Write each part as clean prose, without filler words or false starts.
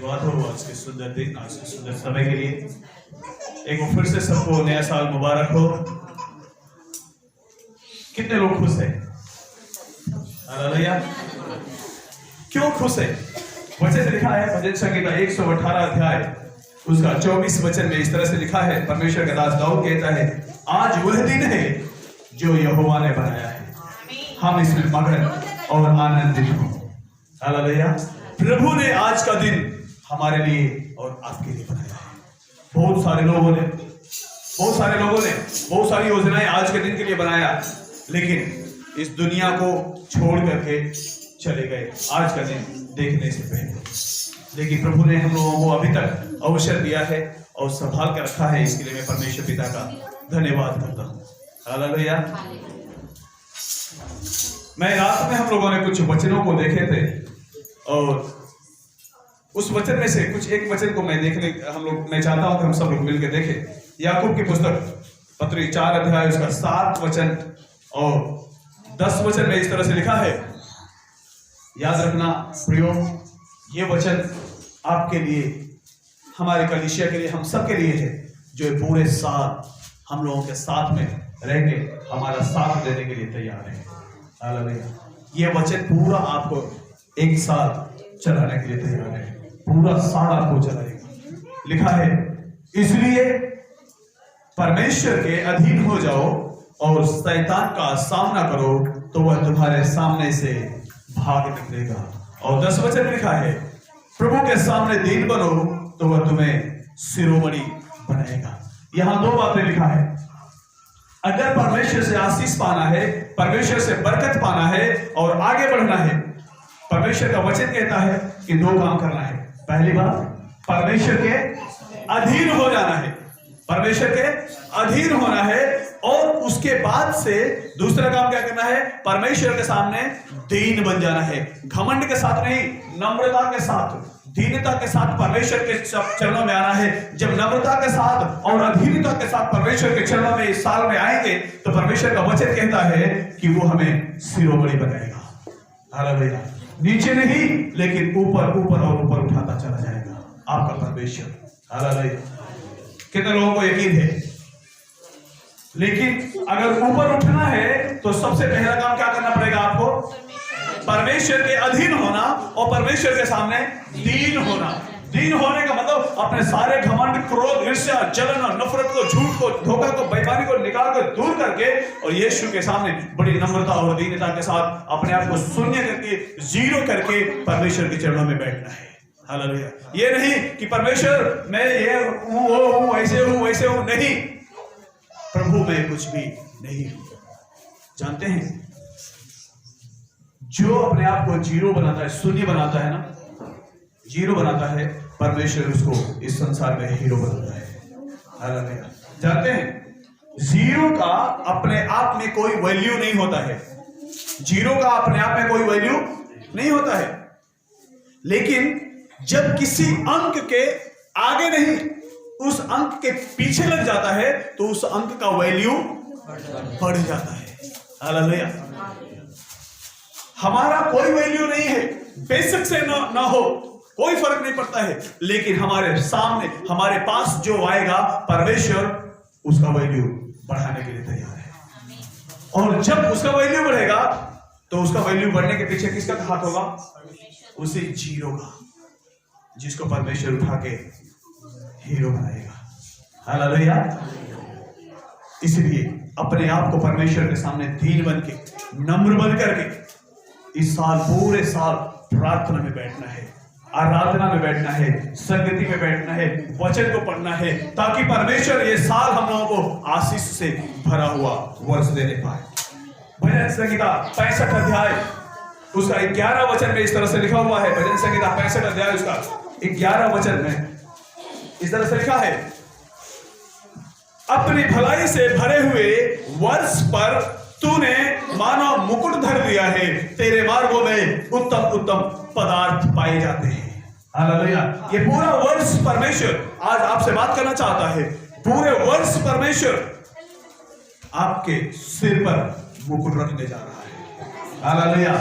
धन्यवाद हो आज के सुंदर दिन, आज के सुंदर समय के लिए। एक बार फिर से सबको नया साल मुबारक हो। कितने लोग खुश हैं? हालेलुया। क्यों खुश है? वचन से लिखा है भजन संहिता 118 अध्याय उसका 24 वचन में इस तरह से लिखा है। परमेश्वर का दास दाऊद कहता है, आज वह दिन है जो यहोवा ने बनाया है, हम इसमें मगन और आनंदित हो। हालेलुया। प्रभु ने आज का दिन हमारे लिए और आपके लिए बनाया है। बहुत सारे लोगों ने बहुत सारी योजनाएं आज के दिन के लिए बनाया, लेकिन इस दुनिया को छोड़ करके चले गए आज का दिन देखने से पहले। लेकिन प्रभु ने हम लोगों को अभी तक अवसर दिया है और संभाल कर रखा है। इसके लिए मैं परमेश्वर पिता का धन्यवाद करता हूँ। हालेलुया। मैं रात में हम लोगों ने कुछ वचनों को देखे थे और उस वचन में से एक वचन को मैं चाहता हूं कि हम सब लोग मिलकर देखें। याकूब की पुस्तक पत्री 4 अध्याय उसका 7 वचन और 10 वचन में इस तरह से लिखा है। याद रखना प्रियो, ये वचन आपके लिए, हमारे कलीसिया के लिए, हम सब के लिए है, जो पूरे साल हम लोगों के साथ में रह के हमारा साथ देने के लिए तैयार है। हालेलुया। ये वचन पूरा आपको एक साल चलाने के लिए तैयार है, पूरा साल आपको चलाएगा। लिखा है, इसलिए परमेश्वर के अधीन हो जाओ और शैतान का सामना करो तो वह तुम्हारे सामने से भाग निकलेगा। और 10 वचन लिखा है, प्रभु के सामने दीन बनो तो वह तुम्हें शिरोमणि बनाएगा। यहां 2 बातें लिखा है। अगर परमेश्वर से आशीष पाना है, परमेश्वर से बरकत पाना है और आगे बढ़ना है, परमेश्वर का वचन कहता है कि 2 काम करना है। पहली बात, परमेश्वर के अधीन हो जाना है, परमेश्वर के अधीन होना है। और उसके बाद से दूसरा काम क्या करना है? परमेश्वर के सामने दीन बन जाना है। घमंड के साथ नहीं, नम्रता के साथ, दीनता के साथ परमेश्वर के चरणों में आना है। जब नम्रता के साथ और अधीनता के साथ परमेश्वर के चरणों में इस साल में आएंगे तो परमेश्वर का वचन कहता है कि वो हमें शिरोमणि बनाएगा। हालेलुया। नीचे नहीं, लेकिन ऊपर और ऊपर उठाता चला जाएगा आपका परमेश्वर। हालेलुया। कितने लोगों को यकीन है? लेकिन अगर ऊपर उठना है तो सबसे पहला काम क्या करना पड़ेगा आपको? परमेश्वर के अधीन होना और परमेश्वर के सामने दीन होना। दीन होने का मतलब अपने सारे घमंड, क्रोध, ईर्ष्या, जलन और नफरत को, झूठ को, धोखा को, बेईमानी को निकाल कर दूर करके और यीशु के सामने बड़ी नम्रता और दीनता के साथ अपने आप को शून्य करके, जीरो करके परमेश्वर के चरणों में बैठना है। हालेलुया। ये नहीं कि परमेश्वर मैं ये हूं, वो हूं, वैसे हूं, नहीं, प्रभु में कुछ भी नहीं हूं। जानते हैं, जो अपने आप को जीरो बनाता है, शून्य बनाता है ना, जीरो बनाता है, परमेश्वर उसको इस संसार में हीरो बनाता है। हालेलुया। जानते हैं, जीरो का अपने आप में कोई वैल्यू नहीं होता है। जीरो का अपने आप में कोई वैल्यू नहीं होता है, लेकिन जब किसी अंक के आगे नहीं, उस अंक के पीछे लग जाता है तो उस अंक का वैल्यू बढ़ जाता है। हालेलुया। हमारा कोई वैल्यू नहीं है, बेशक से ना हो, कोई फर्क नहीं पड़ता है, लेकिन हमारे सामने, हमारे पास जो आएगा परमेश्वर उसका वैल्यू बढ़ाने के लिए तैयार है। और जब उसका वैल्यू बढ़ेगा तो उसका वैल्यू बढ़ने के पीछे किसका हाथ होगा? उसी जीरो का, जिसको परमेश्वर उठा के हीरो बनाएगा। हालेलुया। इसलिए अपने आप को परमेश्वर के सामने दीन बन के, नम्र बन करके इस साल, पूरे साल प्रार्थना में बैठना है, आराधना में बैठना है, संगति में बैठना है, वचन को पढ़ना है, ताकि परमेश्वर ये साल हम लोगों को आशीष से भरा हुआ वर्ष देने पाए। भजन संहिता 65 अध्याय उसका 11 वचन में इस तरह से लिखा हुआ है। भजन संहिता 65 अध्याय उसका 11 वचन में इस तरह से लिखा है, अपनी भलाई से भरे हुए वर्ष पर तूने मानो मुकुट धर दिया है, तेरे मार्गों में उत्तम उत्तम पदार्थ पाए जाते हैं। हालेलुया। ये पूरा वर्ष परमेश्वर आज आपसे बात करना चाहता है। पूरे वर्ष परमेश्वर आपके सिर पर मुकुट रखने जा रहा है। हालेलुया।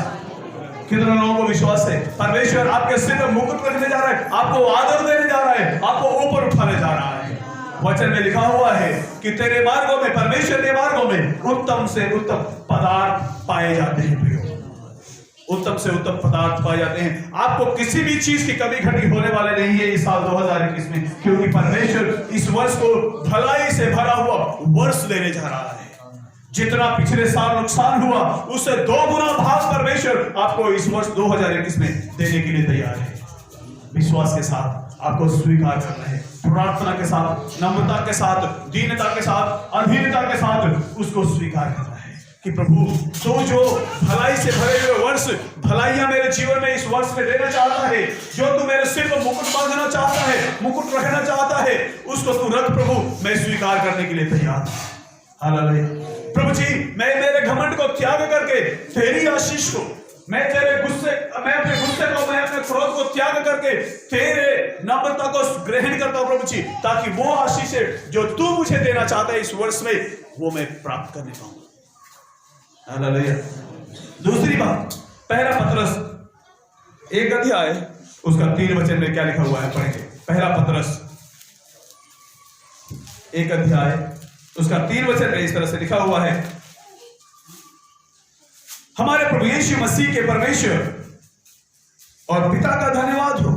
कितने लोगों को विश्वास है परमेश्वर आपके सिर पर मुकुट रखने जा रहा है, आपको आदर देने जा रहा है, आपको ऊपर उठाने जा रहा है। वचन में लिखा हुआ है कि तेरे मार्गों में, परमेश्वर के मार्गों में उत्तम से उत्तम पदार्थ पाए जाते हैं। उत्तम से उत्तम पदार्थ पाए जाते हैं। आपको किसी भी चीज की कमी घटी होने वाले नहीं है इस साल 2021 में, क्योंकि परमेश्वर इस वर्ष को भलाई से भरा हुआ वर्ष देने जा रहा है। जितना पिछले साल नुकसान हुआ उससे 2 गुना भाग परमेश्वर आपको इस वर्ष 2021 में देने के लिए तैयार है। विश्वास के साथ आपको स्वीकार करना है, प्रार्थना के साथ, नम्रता के साथ, दीनता के साथ, अधीनता के साथ उसको स्वीकार करना है कि प्रभु तो जो भलाई से भरे हुए वर्ष, भलाइयां मेरे जीवन में इस वर्ष में देना चाहता है, जो तू मेरे सिर पर मुकुट बांधना चाहता है, मुकुट रखना चाहता है, उसको तू रख प्रभु। मैं स्वीकार करने के लिए तैयार हूं। हालेलुया। प्रभु जी, मैं मेरे घमंड को त्याग करके तेरी आशीष को, मैं तेरे गुस्से, मैं अपने गुस्से को, मैं अपने क्रोध को त्याग करके तेरे नम्रता को ग्रहण करता हूं प्रभु जी, ताकि वो आशीष जो तू मुझे देना चाहता है इस वर्ष में वो मैं प्राप्त करने पाऊं। हालेलुया। दूसरी बात, पहला पतरस 1 अध्याय उसका 3 वचन में क्या लिखा हुआ है, पढ़ेंगे। पहला पतरस 1 अध्याय उसका 3 वचन में इस तरह से लिखा हुआ है, हमारे प्रभु यीशु मसीह के परमेश्वर और पिता का धन्यवाद हो,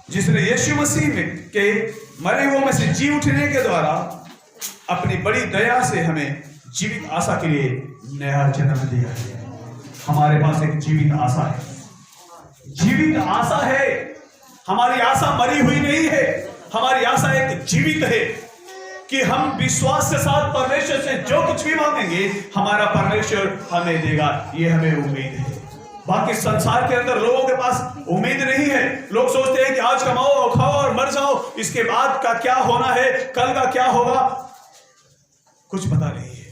जिसने यीशु मसीह में के मरे हुओं में से जी उठने के द्वारा अपनी बड़ी दया से हमें जीवित आशा के लिए नया जन्म दिया है। हमारे पास एक जीवित आशा है, जीवित आशा है। हमारी आशा मरी हुई नहीं है, हमारी आशा एक जीवित है कि हम विश्वास के साथ परमेश्वर से जो कुछ भी मांगेंगे हमारा परमेश्वर हमें देगा। ये हमें उम्मीद है। बाकी संसार के अंदर लोगों के पास उम्मीद नहीं है। लोग सोचते हैं कि आज कमाओ और खाओ और मर जाओ, इसके बाद का क्या होना है, कल का क्या होगा, कुछ पता नहीं है।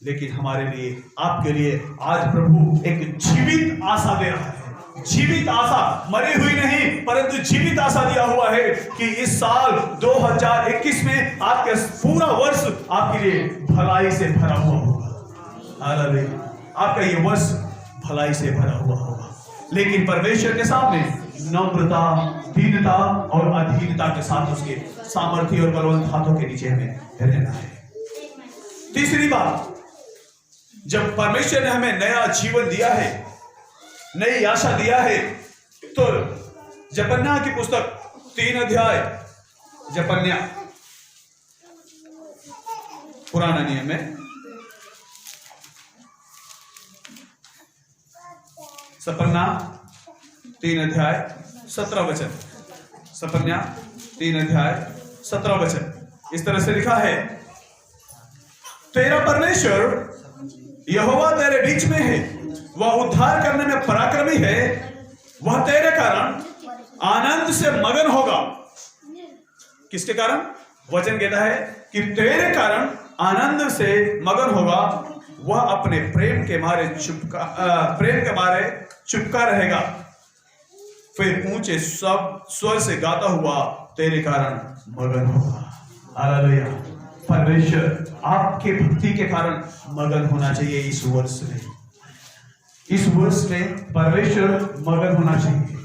लेकिन हमारे लिए, आपके लिए आज प्रभु एक जीवित आशा दे रहा है। जीवित आशा, मरी हुई नहीं परंतु जीवित आशा दिया हुआ है कि इस साल 2021 में आपके पूरा वर्ष आपके लिए भलाई से भरा हुआ होगा। हालेलुया। आपका ये वर्ष भलाई से भरा हुआ होगा, लेकिन परमेश्वर के सामने नम्रता, दीनता और अधीनता के साथ उसके सामर्थ्य और बलवंत हाथों के नीचे हमें रहना है। तीसरी बात, जब परमेश्वर ने हमें नया जीवन दिया है, नई आशा दिया है, तो जपन्या की पुस्तक 3 अध्याय, जपन्या पुराना नियम में, सपन्या 3 अध्याय 17 वचन, सपन्या 3 अध्याय 17 वचन इस तरह से लिखा है, तेरा परमेश्वर यहोवा तेरे बीच में है, वह उद्धार करने में पराक्रमी है, वह तेरे कारण आनंद से मगन होगा। किसके कारण? वचन कहता है कि तेरे कारण आनंद से मगन होगा, वह अपने प्रेम के मारे चुपका रहेगा, फिर ऊंचे स्वर से गाता हुआ तेरे कारण मगन होगा। हालेलुया। परमेश्वर आपके भक्ति के कारण मगन होना चाहिए इस वर्ष में। इस वर्ष में परमेश्वर मगन होना चाहिए।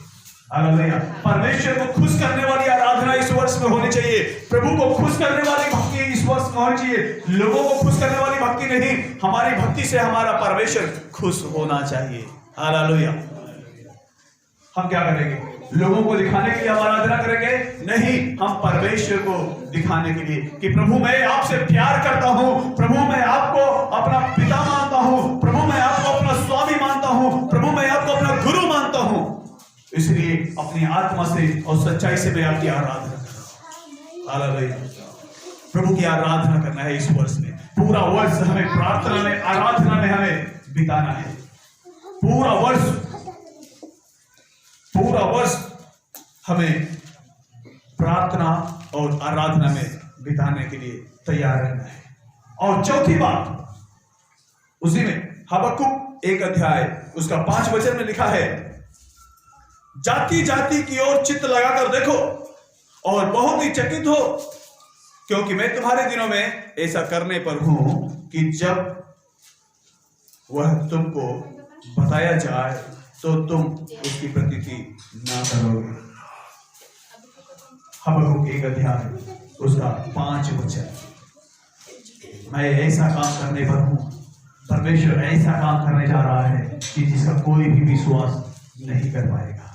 हालेलुया। परमेश्वर को खुश करने वाली आराधना इस वर्ष में होनी चाहिए। प्रभु को खुश करने वाली भक्ति इस वर्ष में होनी चाहिए। लोगों को खुश करने वाली भक्ति नहीं, हमारी भक्ति से हमारा परमेश्वर खुश होना चाहिए। हालेलुया। हम क्या करेंगे? लोगों को दिखाने के लिए हम आराधना करेंगे? नहीं, हम परमेश्वर को दिखाने के लिए कि प्रभु मैं आपसे प्यार करता हूं, प्रभु मैं आपको अपना पिता मानता हूं, प्रभु मैं आपको अपना स्वामी मानता हूं, प्रभु मैं आपको अपना गुरु मानता हूं, इसलिए अपनी आत्मा से और सच्चाई से मैं आपकी आराधना कर रहा हूं। हालेलुया। प्रभु की आराधना करना है इस वर्ष में। पूरा वर्ष हमें प्रार्थना में, आराधना में हमें बिताना है। पूरा वर्ष हमें प्रार्थना और आराधना में बिताने के लिए तैयार रहना है। और चौथी बात, उसी में हबक्कुक 1 अध्याय उसका 5 वचन में लिखा है, जाति जाति की ओर चित्त लगाकर देखो और बहुत ही चकित हो, क्योंकि मैं तुम्हारे दिनों में ऐसा करने पर हूं कि जब वह तुमको बताया जाए तो तुम उसकी प्रतीति ना करोगे। हबक्कुक 1 अध्याय उसका 5 वचन। मैं ऐसा काम करने पर हूं, परमेश्वर ऐसा काम करने जा रहा है कि जिसका कोई भी विश्वास नहीं कर पाएगा।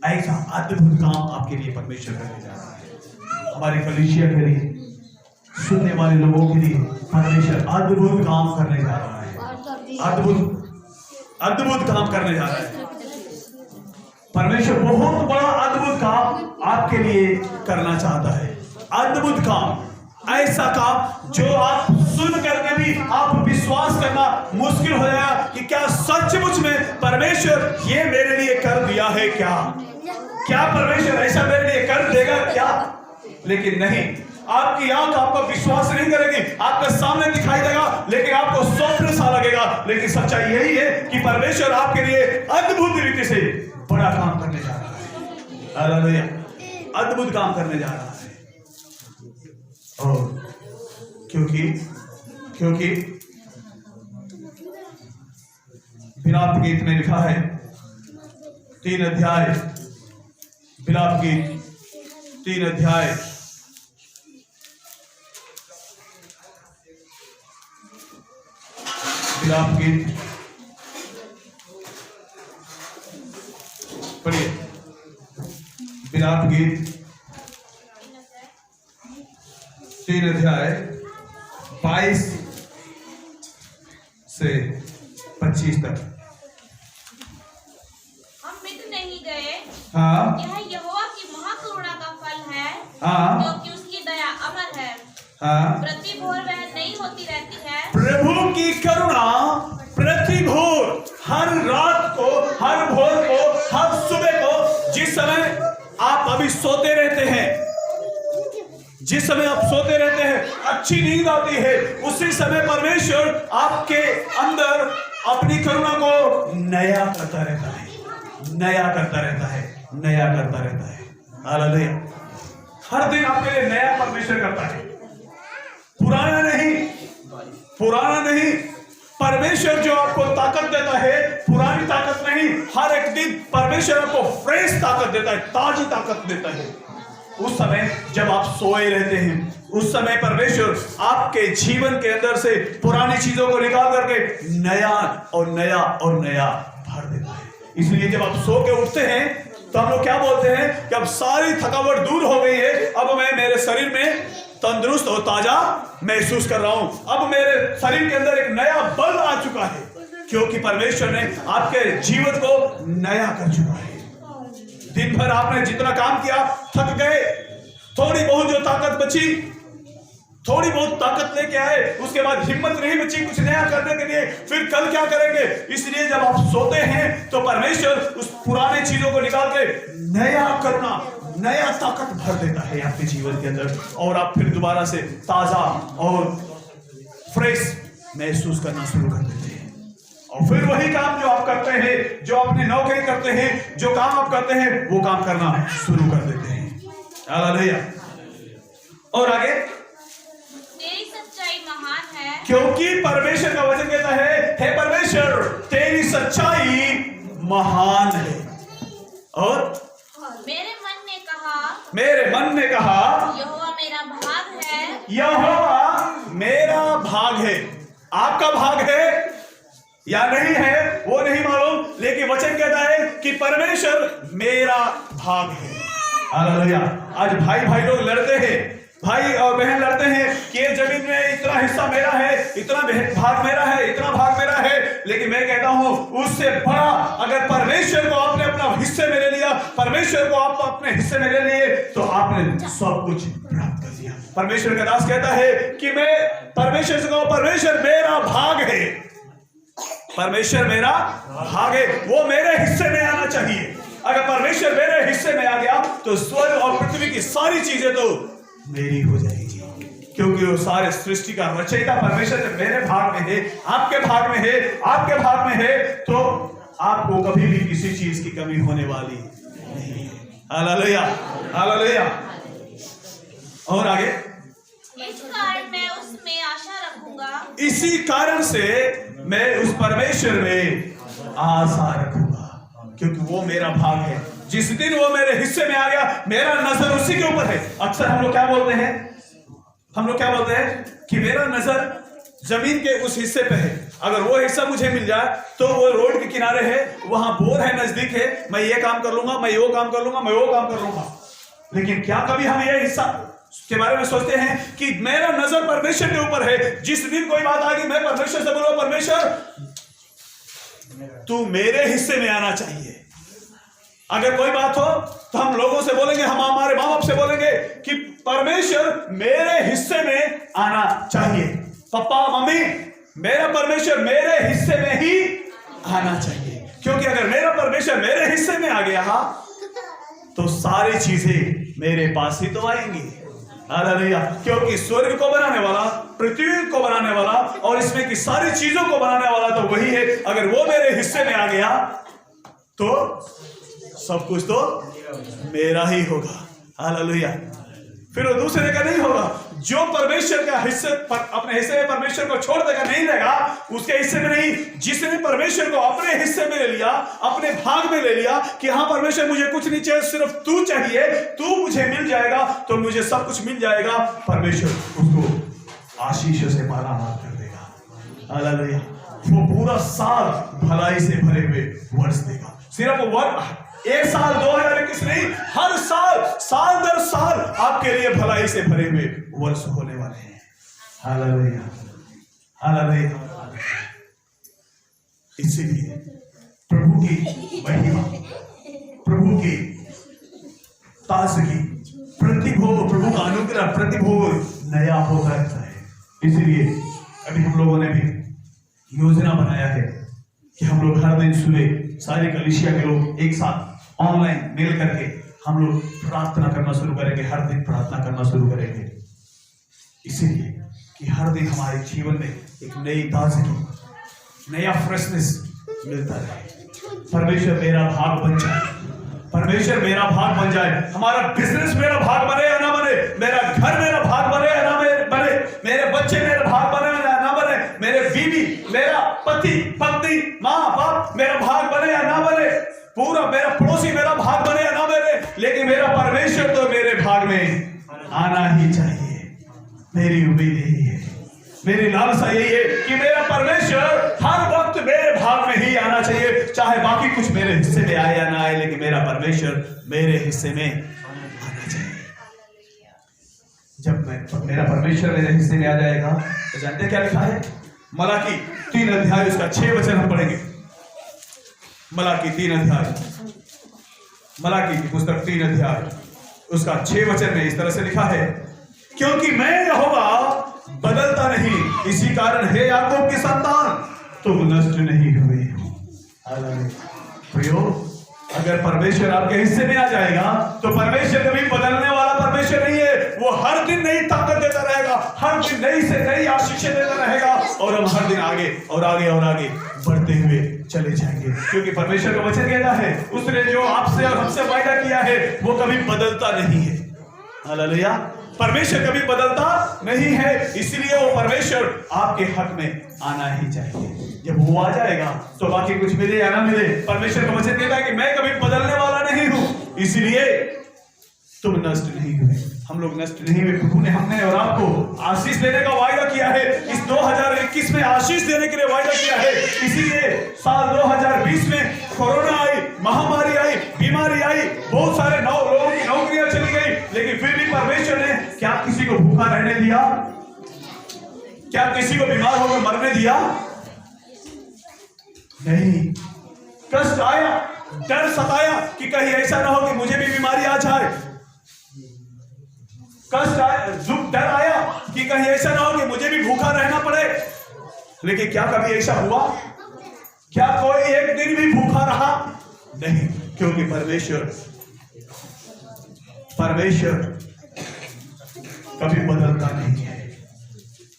ऐसा अद्भुत काम आपके लिए परमेश्वर करने जा रहा है। हमारे कलीसिया के लिए, सुनने वाले लोगों के लिए परमेश्वर अद्भुत काम करने जा रहा है। अद्भुत काम करने जा रहा है। परमेश्वर बहुत बड़ा अद्भुत काम आपके लिए करना चाहता है। अद्भुत काम, ऐसा काम जो आप सुन करके भी आप विश्वास करना मुश्किल हो जाएगा कि क्या सचमुच में परमेश्वर ये मेरे लिए कर दिया है। क्या परमेश्वर ऐसा मेरे लिए कर देगा क्या? लेकिन नहीं, आपकी आंख आपका विश्वास नहीं करेगी, आपके सामने दिखाई देगा लेकिन आपको स्वप्न सा लगेगा। लेकिन सच्चाई यही है कि परमेश्वर आपके लिए अद्भुत रीति से बड़ा काम करने जा रहा है। हालेलुया, अद्भुत काम करने जा रहा है। और क्योंकि विलाप गीत में लिखा है 3 अध्याय, विलाप गीत 3 अध्याय विलाप गीत पढ़िए। विलाप गीत 3 अध्याय 22 से 25 तक। हम मिट नहीं गए, हाँ, यह यहोवा की महाकरुणा का फल है, हाँ, क्योंकि उसकी दया अमर है। हाँ, प्रति भोर वह नई होती रहती है। प्रभु की करुणा प्रति भोर, हर रात को, हर भोर को, हर सुबह को, जिस समय आप अभी सोते रहते हैं, जिस समय आप सोते रहते हैं, अच्छी नींद आती है, उसी समय परमेश्वर आपके अंदर अपनी करुणा को नया करता रहता है, नया करता रहता है, नया करता रहता है। हालेलुया, हर दिन आपके लिए नया परमेश्वर करता है, पुराना नहीं, पुराना नहीं। परमेश्वर जो आपको ताकत देता है, पुरानी ताकत नहीं, हर एक दिन परमेश्वर आपको फ्रेश ताकत देता है, ताजी ताकत देता है। उस समय जब आप सोए रहते हैं, उस समय परमेश्वर आपके जीवन के अंदर से पुरानी चीजों को निकाल करके नया और नया और नया भर देता है। इसलिए जब आप सो के उठते हैं तो हम लोग क्या बोलते हैं कि अब सारी थकावट दूर हो गई है, अब मैं मेरे शरीर में तंदुरुस्त और ताजा महसूस कर रहा हूं, अब मेरे शरीर के अंदर एक नया बल आ चुका है, क्योंकि परमेश्वर ने आपके जीवन को नया कर चुका है। दिन भर आपने जितना काम किया, थक गए, थोड़ी बहुत जो ताकत बची, थोड़ी बहुत ताकत लेके आए, उसके बाद हिम्मत नहीं बची कुछ नया करने के लिए, फिर कल क्या करेंगे। इसलिए जब आप सोते हैं तो परमेश्वर उस पुराने चीजों को निकाल के नया करुणा, नया ताकत भर देता है आपके जीवन के अंदर, और आप फिर दोबारा से ताजा और फ्रेश महसूस करना शुरू कर देते हैं। और फिर वही काम जो आप करते हैं, जो अपनी नौकरी करते हैं, जो काम आप करते हैं, वो काम करना शुरू कर देते हैं। हालेलुया। और आगे, तेरी सच्चाई महान है, क्योंकि परमेश्वर का वचन कहता है, हे परमेश्वर तेरी सच्चाई महान है। और मेरे मन ने कहा यहोवा मेरा भाग है, यहोवा मेरा भाग है। आपका भाग है या नहीं है वो नहीं मालूम, लेकिन वचन कहता है कि परमेश्वर मेरा भाग है। हालेलुया। आज भाई भाई लोग लड़ते हैं, भाई और बहन लड़ते हैं कि ये जमीन में इतना हिस्सा मेरा है, इतना भाग मेरा है, इतना भाग मेरा है। लेकिन मैं कहता हूं उससे बड़ा, अगर परमेश्वर को आपने अपना हिस्से में ले लिया, परमेश्वर को आप अपने हिस्से में ले लिए, तो आपने सब कुछ प्राप्त कर लिया। परमेश्वर का दास कहता है कि मैं परमेश्वर से कहूं, परमेश्वर मेरा भाग है, परमेश्वर मेरा भाग है, वो मेरे हिस्से में आना चाहिए। अगर परमेश्वर मेरे हिस्से में आ गया तो स्वर्ग और पृथ्वी की सारी चीजें तो मेरी हो जाएगी, क्योंकि वो सारे सृष्टि का रचयिता परमेश्वर जब मेरे भाग में है, आपके भाग में है, आपके भाग में है, तो आपको कभी भी किसी चीज की कमी होने वाली नहीं है। Hallelujah, hallelujah. और आगे, इस कारण मैं उसमें आशा रखूंगा, इसी कारण से मैं उस परमेश्वर में आशा रखूंगा, क्योंकि वो मेरा भाग है। जिस दिन वो मेरे हिस्से में आ गया, मेरा नजर उसी के ऊपर है। अक्सर हम लोग क्या बोलते हैं कि मेरा नजर जमीन के उस हिस्से पे है। अगर वो हिस्सा मुझे मिल जाए तो वो रोड के किनारे है, वहां बोर है, नजदीक है, मैं ये काम कर लूंगा, मैं वो काम कर लूंगा, मैं वो काम कर लूंगा। लेकिन क्या कभी हम ये हिस्सा के बारे में सोचते हैं कि मेरा नजर परमेश्वर के ऊपर है। जिस दिन कोई बात आ गई, मैं परमेश्वर से बोलूंगा, परमेश्वर तू मेरे हिस्से में आना चाहिए। अगर कोई बात हो तो हम लोगों से बोलेंगे, हम हमारे माँ बाप से बोलेंगे कि परमेश्वर मेरे हिस्से में आना चाहिए। पापा मम्मी, मेरा परमेश्वर मेरे हिस्से में ही आना चाहिए, क्योंकि अगर मेरा परमेश्वर मेरे हिस्से में आ गया तो सारी चीजें मेरे पास ही तो आएंगी। हालेलुया। क्योंकि स्वर्ग को बनाने वाला, पृथ्वी को बनाने वाला और इसमें की सारी चीजों को बनाने वाला तो वही है। अगर वो मेरे हिस्से में आ गया तो सब कुछ तो मेरा ही होगा। हालेलुया। फिर वो दूसरे का नहीं होगा। जो परमेश्वर का हिस्से अपने हिस्से में परमेश्वर को छोड़ देगा, नहीं लेगा, उसके हिस्से में नहीं। जिसने परमेश्वर को अपने हिस्से में ले लिया, अपने भाग में ले लिया कि हाँ परमेश्वर मुझे कुछ नहीं चाहिए, सिर्फ तू चाहिए, तू मुझे मिल जाएगा तो मुझे सब कुछ मिल जाएगा। परमेश्वर उसको आशीषों से मालामाल कर देगा। हालेलुया। वो पूरा साल भलाई से भरे हुए वर्ष देगा। सिर्फ एक साल 2021 नहीं, हर साल, साल दर साल आपके लिए भलाई से भरे हुए वर्ष होने वाले हैं। Hallelujah, hallelujah. इसीलिए प्रभु की महिमा, प्रभु की ताजगी, प्रतिभोग, प्रभु का अनुग्रह, प्रतिभोग नया होता रहता है। इसलिए अभी हम लोगों ने भी योजना बनाया है कि हम लोग हर दिन सुबह सारे कलीसिया के लोग एक साथ ऑनलाइन मिल करके हम लोग प्रार्थना करना शुरू करेंगे। हर दिन प्रार्थना करना शुरू करेंगे, इसीलिए कि हर दिन हमारे जीवन में एक नई ताजगी, नया फ्रेशनेस मिलता रहे। परमेश्वर मेरा भाग बन जाए, परमेश्वर मेरा भाग बन जाए। हमारा बिजनेस मेरा भाग बने या ना बने, मेरा घर मेरा भाग बने या ना बने, मेरे बच्चे मेरा भाग बने या ना बने, मेरे बीवी, मेरा पति पत्नी, माँ बाप मेरा भाग बने या ना बने, पूरा मेरा पड़ोसी मेरा भाग बने या ना बने, लेकिन मेरा परमेश्वर तो मेरे भाग में आना ही चाहिए। मेरी उम्मीद यही है, मेरी लालसा यही है कि मेरा परमेश्वर हर वक्त मेरे भाग में ही आना चाहिए। चाहे बाकी कुछ मेरे हिस्से में आए या ना आए, लेकिन मेरा परमेश्वर मेरे हिस्से में आना चाहिए। जब मेरा परमेश्वर मेरे हिस्से में आ जाएगा तो जानते क्या लिखा है? मलाकी 3 अध्याय उसका 6 वचन हम पढ़ेंगे। मलाकी 3 अध्याय, मलाकी की पुस्तक 3 अध्याय उसका 6 वचन में इस तरह से लिखा है, क्योंकि मैं यहोवा बदलता नहीं, इसी कारण हे याकूब की संतान तुम नष्ट नहीं हुए हो। प्रियो, अगर परमेश्वर आपके हिस्से में आ जाएगा तो परमेश्वर कभी बदलने वाला परमेश्वर नहीं है। वो हर दिन नई ताकत देता रहेगा, हर दिन नई से नई आशीषें देता रहेगा, और हम हर दिन आगे और आगे और आगे बढ़ते हुए चले जाएंगे। क्योंकि परमेश्वर का वचन कहता है, उसने जो आपसे और हमसे वायदा किया है वो कभी बदलता नहीं है। हालेलुया। परमेश्वर कभी बदलता नहीं है, इसलिए वो परमेश्वर आपके हक में आना ही चाहिए। जब वो आ जाएगा तो बाकी कुछ मिले या ना मिले, परमेश्वर का वचन कहता है कि मैं कभी बदलने वाला नहीं हूं, इसलिए तुम नष्ट नहीं हुए। हम लोग नष्ट नहीं हुए। प्रभु ने हमने और आपको आशीष देने का वायदा किया है। इस 2021 में आशीष देने के लिए वायदा किया है। इसीलिए साल 2020 में कोरोना आई, महामारी आई, बीमारी आई, बहुत सारे लोगों की नौकरियां चली गई, लेकिन फिर भी परमेश्वर ने क्या किसी को भूखा रहने दिया? क्या किसी को बीमार होकर मरने दिया? नहीं। कष्ट आया, डर सताया कि कहीं ऐसा ना हो कि मुझे भी बीमारी आ जाए। कष्ट आया, दुख, डर आया कि कहीं ऐसा ना हो कि मुझे भी भूखा रहना पड़े। लेकिन क्या कभी ऐसा हुआ? क्या कोई एक दिन भी भूखा रहा? नहीं, क्योंकि परमेश्वर कभी बदलता नहीं है।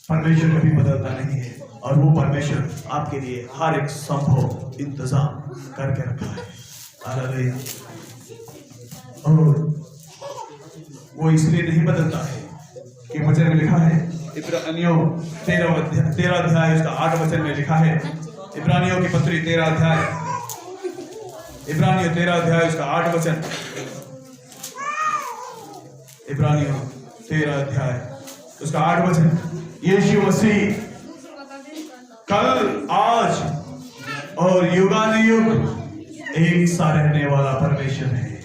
परमेश्वर कभी बदलता नहीं है, और वो परमेश्वर आपके लिए हर एक संभव इंतजाम करके रखा है। हालेलुया। और वो इसलिए नहीं बदलता है कि वचन में लिखा है, इब्रानियों 13 अध्याय उसका 8 वचन में लिखा है, इब्रानियों की पत्री 13 अध्याय इब्रानियों 13 अध्याय उसका 8 वचन। इब्रानियों 13 अध्याय उसका 8 वचन। यीशु मसीह कल, आज और युगानुयुग एक सा रहने वाला परमेश्वर है।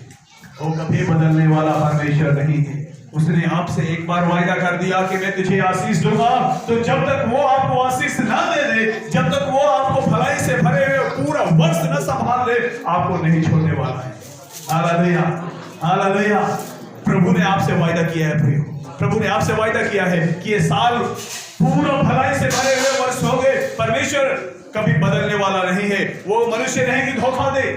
वो कभी बदलने वाला परमेश्वर नहीं है। उसने आपसे एक बार वायदा कर दिया कि मैं तुझे आशीष दूंगा, तो जब तक वो आपको आशीष ना दे दे, जब तक वो आपको भलाई से भरे हुए पूरा वर्ष न संभाल ले, आपको नहीं छोड़ने वाला है। Hallelujah, hallelujah. प्रभु ने आपसे वायदा किया है प्रियो, प्रभु ने आपसे वायदा किया है कि ये साल पूरा भलाई से भरे हुए वर्ष होंगे। परमेश्वर कभी बदलने वाला नहीं है, वो मनुष्य नहीं कि धोखा दे।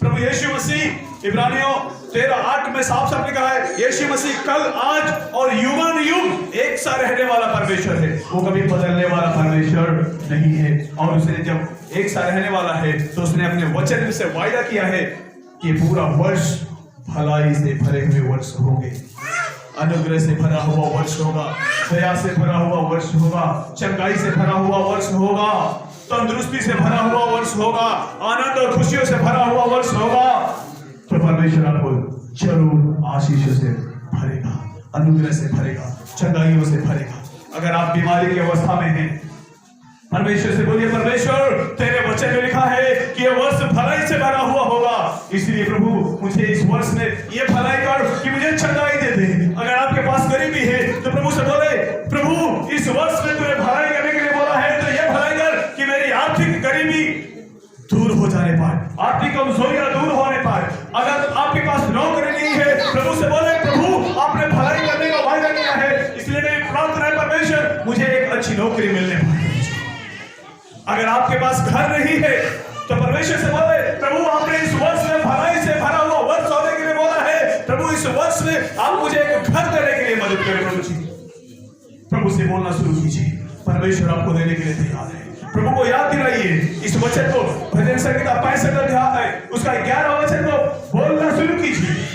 प्रभु यीशु मसीह इब्रानियों 13:8 में साफ साफ लिखा है, यीशु मसीह कल, आज और युगानुयुग एक सा रहने वाला परमेश्वर है। वो कभी बदलने वाला परमेश्वर नहीं है। और उसने जब एक सा रहने वाला है तो उसने अपने वचन से वायदा किया है कि पूरा वर्ष भलाई से भरे हुए वर्ष होंगे, अनुग्रह से भरा हुआ वर्ष होगा, दया से भरा हुआ वर्ष होगा, चंगाई से भरा हुआ वर्ष होगा, तंदुरुस्ती से भरा हुआ वर्ष होगा, आनंद और खुशियों से भरा हुआ वर्ष होगा। तो परमेश्वर आपको जरूर आशीषों से भरेगा, अनुग्रह से भरेगा, चंगाइयों से भरेगा। अगर आप बीमारी की अवस्था में हैं, परमेश्वर से बोलिए, परमेश्वर तेरे वचन में लिखा है कि यह वर्ष भलाई से भरा हुआ होगा, इसलिए प्रभु मुझे इस वर्ष में ये भलाई कर कि मुझे चंगाई दे दे। अगर आपके पास गरीबी है तो प्रभु से बोले, प्रभु इस वर्ष में तुझे भलाई करने के लिए बोला है, तो ये भलाई कर कि मेरी आर्थिक गरीबी दूर हो जाने पाए, आर्थिक कमजोरियां दूर होने पाए। अगर आपके पास नौकरी नहीं है, प्रभु से बोले, प्रभु आपने भलाई करने का वायदा किया है, इसलिए मेरी प्रार्थना है परमेश्वर मुझे एक अच्छी नौकरी मिलने पाए। अगर आपके पास घर नहीं है तो परमेश्वर से बोले, प्रभु आपने इस वर्ष में भलाई से भरा हुआ वर्ष होने के लिए बोला है, प्रभु इस वर्ष में आप मुझे एक घर देने के लिए मदद करें। प्रभु जी, प्रभु से बोलना शुरू कीजिए, परमेश्वर आपको देने के लिए तैयार है। प्रभु को याद दिलाइए इस वचन को, भजन संहिता 65 अध्याय है उसका 11 वचन को बोलना शुरू कीजिए।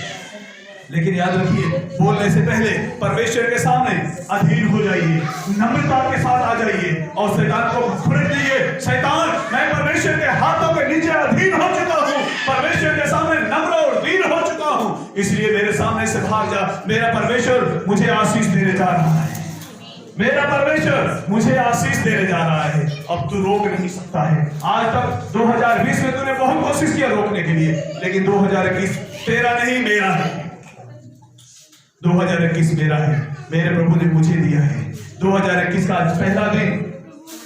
लेकिन याद रखिए, बोलने से पहले परमेश्वर के सामने अधीन हो जाइए, नम्रता के साथ आ जाइए और शैतान को खुरद दीजिए, शैतान मैं परमेश्वर के हाथों के नीचे अधीन हो चुका हूँ, परमेश्वर के सामने नम्र और दीन हो चुका हूँ, इसलिए मेरे सामने से भाग जा। मेरा परमेश्वर मुझे आशीष देने जा रहा है, मेरा परमेश्वर मुझे आशीष देने जा रहा है। अब तू रोक नहीं सकता है। आज तक 2020 में तूने बहुत कोशिश किया रोकने के लिए, लेकिन 2021 तेरा नहीं मेरा है, 2021 मेरा है, मेरे प्रभु ने मुझे दिया है। 2021 का आज पहला दिन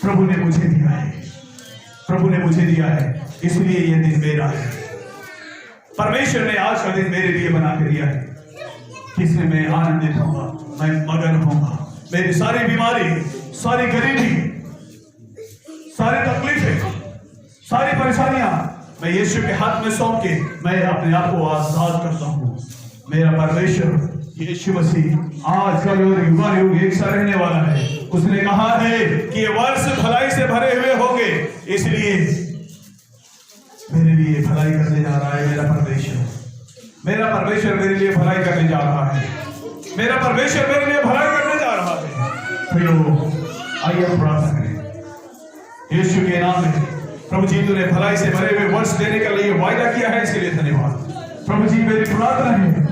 प्रभु ने मुझे दिया है, प्रभु ने मुझे दिया है, इसलिए यह दिन मेरा है। परमेश्वर ने आज का दिन मेरे लिए बना के दिया है, जिसमें मैं आनंदित होऊंगा, मैं मगन होऊंगा। मेरी सारी बीमारी, सारी गरीबी, सारी तकलीफें, सारी परेशानियां मैं यीशु के हाथ में सौंप के मैं अपने आप को आजाद करता हूं। मेरा परमेश्वर यीशु मसीह आज कल और युगानुयुग एक सा रहने वाला है। उसने कहा है कि ये वर्ष भलाई से भरे हुए होंगे, इसलिए मेरे लिए भलाई करने जा रहा है मेरा परमेश्वर। मेरा परमेश्वर मेरे लिए भलाई करने जा रहा है, मेरा परमेश्वर मेरे लिए भलाई करने जा रहा है। प्रियो, आइए प्रार्थना करें यीशु के नाम में। प्रभु जी, तूने भलाई से भरे हुए वर्ष देने के लिए वायदा किया है, इसके लिए धन्यवाद। प्रभु जी, मेरी प्रार्थना है,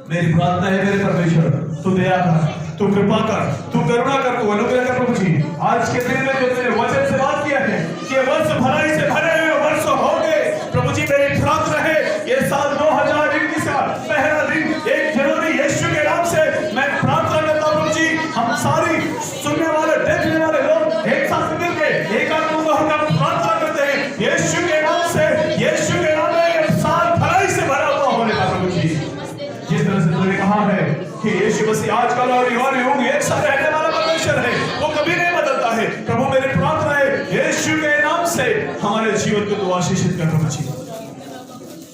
मेरी प्रार्थना है मेरे परमेश्वर, तू दया कर, तू कृपा कर, तू करुणा कर, तू अनुग्रह कर। प्रभु जी, आज के दिन में जो तेरे वचन से बात किया है कि वर्ष भलाई से भरे हुए वर्ष होंगे, प्रभु जी मेरी प्रार्थना है ये साल 2021 का पहला दिन 1 जनवरी यीशु के नाम से मैं प्रार्थना करता हूं। प्रभु जी, हम सारी सुनने वाले देखने वाले लोग एक साथ मिलकर एक आत्मा होकर प्रार्थना करते हैं यीशु के नाम से, यीशु के नाम में ये साल भलाई से भरा हुआ होने का। प्रभु जी, जिस तरह से तुमने कहा है कि यीशु मसीह आजकल और युगानुयुग एक साथ रहने वाला परमेश्वर है, वो कभी नहीं बदलता है। प्रभु मेरी प्रार्थना है यीशु के नाम से हमारे जीवन को तू आशीषित कर। प्रभु जी,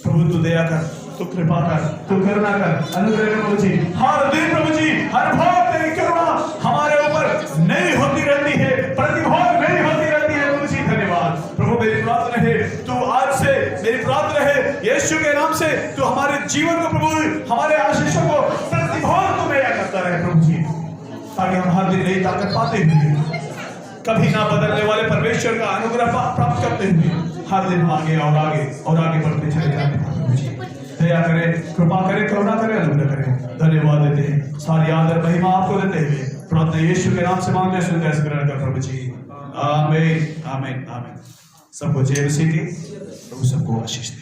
प्रभु तू दया कर, तू कृपा कर, तू करुणा कर, अनुग्रह कर। प्रभु जी, हर दिन प्रभु जी हर भाव तेरी करुणा हमारे ऊपर नहीं होती रहती है, प्रतिभाग नहीं होती रहती है। प्रभु जी धन्यवाद। प्रभु मेरी प्रार्थना है तू आज से, मेरी प्रार्थना है यीशु के नाम से तू हमारे जीवन को, प्रभु हमारे आशीषों को प्रतिभाग तू नया करता रहे। प्रभु जी, ताकि हम हर दिन नई ताकत पाते हुए, कभी ना बदलने वाले परमेश्वर का अनुग्रह प्राप्त करते हुए हर दिन आगे और आगे और आगे बढ़ते चले जाते हैं प्रभु जी। दया करें, कृपा करें, करुणा करें, अनुग्रह करें। धन्यवाद देते हैं, सारी आदर महिमा आपको देते हुए प्रार्थना यीशु के नाम से मांगते सुनते हैं, ग्रहण कर प्रभु जी। आमीन आमीन आमीन। सबको जय मसीह की, प्रभु सबको आशीष दे।